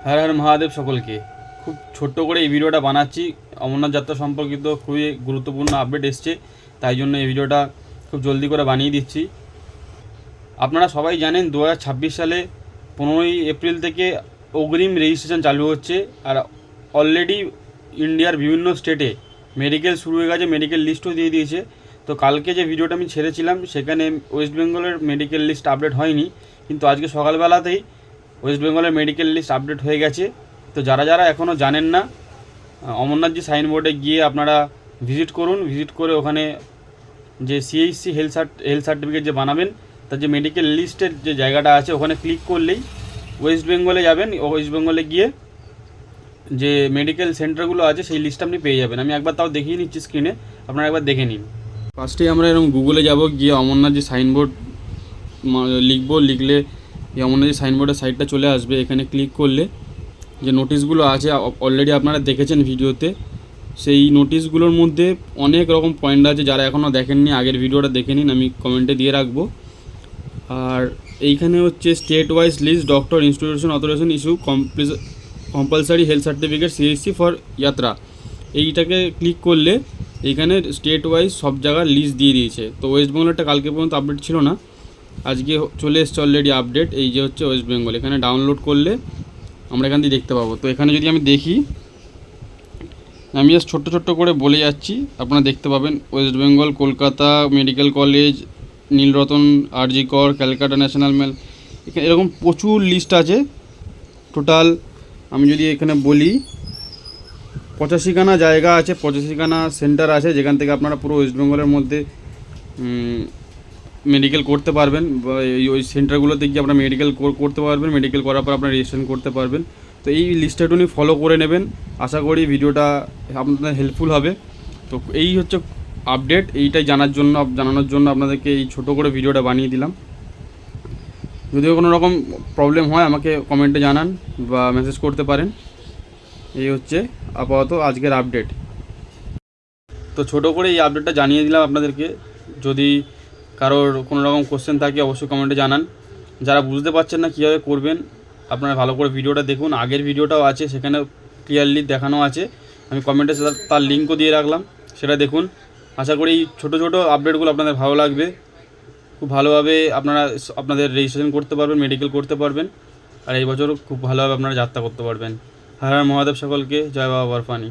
হর হর মহাদেব সকলকে। খুব ছোট্ট করে এই ভিডিওটা বানাচ্ছি। অমরনাথ যাত্রা সম্পর্কিত খুবই গুরুত্বপূর্ণ আপডেট এসছে, তাই জন্য এই ভিডিওটা খুব জলদি করে বানিয়ে দিচ্ছি। আপনারা সবাই জানেন 2026 সালে 15ই এপ্রিল থেকে অগ্রিম রেজিস্ট্রেশন চালু হচ্ছে। আর অলরেডি ইন্ডিয়ার বিভিন্ন স্টেটে মেডিকেল শুরু হয়ে গেছে, মেডিকেল লিস্টও দিয়ে দিয়েছে। তো কালকে যে ভিডিওটা আমি ছেড়েছিলাম সেখানে ওয়েস্ট বেঙ্গলের মেডিকেল লিস্ট আপডেট হয়নি, কিন্তু আজকে সকালবেলাতেই ওয়েস্ট বেঙ্গলের মেডিকেল লিস্ট আপডেট হয়ে গেছে। তো যারা যারা এখনও জানেন না, অমরনাথজি সাইনবোর্ডে গিয়ে আপনারা ভিজিট করুন। ভিজিট করে ওখানে যে সিএইচসি হেলথ সার্টিফিকেট যে বানাবেন, তার যে মেডিকেল লিস্টের যে জায়গাটা আছে ওখানে ক্লিক করলেই ওয়েস্ট বেঙ্গলে যাবেন। ওয়েস্ট বেঙ্গলে গিয়ে যে মেডিকেল সেন্টারগুলো আছে সেই লিস্ট আপনি পেয়ে যাবেন। আমি একবার তাও দেখিয়ে নিচ্ছি স্ক্রিনে, আপনারা একবার দেখে নিন। ফার্স্টেই আমরা এরকম গুগলে যাব, গিয়ে অমরনাথজি সাইনবোর্ড লিখবো। লিখলে এই অমরনাথজি সাইনবোর্ডের সাইটটা চলে আসবে। এখানে ক্লিক করলে যে নোটিশগুলো আছে অলরেডি আপনারা দেখেছেন ভিডিওতে, সেই নোটিশগুলোর মধ্যে অনেক রকম পয়েন্ট আছে। যারা এখনও দেখেননি আগের ভিডিওটা দেখে নিন, আমি কমেন্টে দিয়ে রাখবো। আর এইখানে হচ্ছে state wise list doctor institution authorization issue compulsory health certificate CHC for যাত্রা, এইটাকে ক্লিক করলে এইখানে স্টেট ওয়াইজ সব জায়গার লিস্ট দিয়ে দিয়েছে। তো ওয়েস্ট বেঙ্গলেরটা কালকে পর্যন্ত আপডেট ছিল না, আজকে চলে এসছে অলরেডি আপডেট। এই যে হচ্ছে ওয়েস্ট বেঙ্গল, এখানে ডাউনলোড করলে আমরা এখান থেকে দেখতে পাবো। তো এখানে যদি আমি দেখি, আমি জাস্ট ছোট্ট করে বলে যাচ্ছি, আপনারা দেখতে পাবেন। West Bengal, Kolkata medical college, Nilratan, RG Kar, Calcutta national mail, এখানে এরকম প্রচুর লিস্ট আছে। টোটাল আমি যদি এখানে বলি 85খানা জায়গা আছে, 85খানা সেন্টার আছে, যেখান থেকে আপনারা পুরো ওয়েস্ট বেঙ্গলের মধ্যে মেডিকেল করতে পারবেন। বা ওই সেন্টারগুলোতে গিয়ে আপনারা মেডিকেল করতে পারবেন। মেডিকেল করার পর আপনারা রেজিস্ট্রেশন করতে পারবেন। তো এই লিস্টটা উনি ফলো করে নেবেন। আশা করি ভিডিওটা আপনাদের হেল্পফুল হবে। তো এই হচ্ছে আপডেট, এইটাই জানানোর জন্য আপনাদেরকে এই ছোটো করে ভিডিওটা বানিয়ে দিলাম। যদিও কোনো রকম প্রবলেম হয় আমাকে কমেন্টে জানান বা মেসেজ করতে পারেন। এই হচ্ছে আপাতত আজকের আপডেট। তো ছোটো করে এই আপডেটটা জানিয়ে দিলাম আপনাদেরকে। যদি কারোর কোনো রকম কোশ্চেন থাকে অবশ্যই কমেন্টে জানান। যারা বুঝতে পারছেন না কীভাবে করবেন, আপনারা ভালো করে ভিডিওটা দেখুন। আগের ভিডিওটাও আছে, সেখানে ক্লিয়ারলি দেখানো আছে। আমি কমেন্টে তার লিঙ্কও দিয়ে রাখলাম, সেটা দেখুন। আশা করি এই ছোটো আপডেটগুলো আপনাদের ভালো লাগবে। খুব ভালোভাবে আপনারা আপনাদের রেজিস্ট্রেশন করতে পারবেন, মেডিকেল করতে পারবেন। আর এই বছর খুব ভালোভাবে আপনারা যাত্রা করতে পারবেন। হর হর মহাদেব সকলকে। জয় বাবা বরফানি।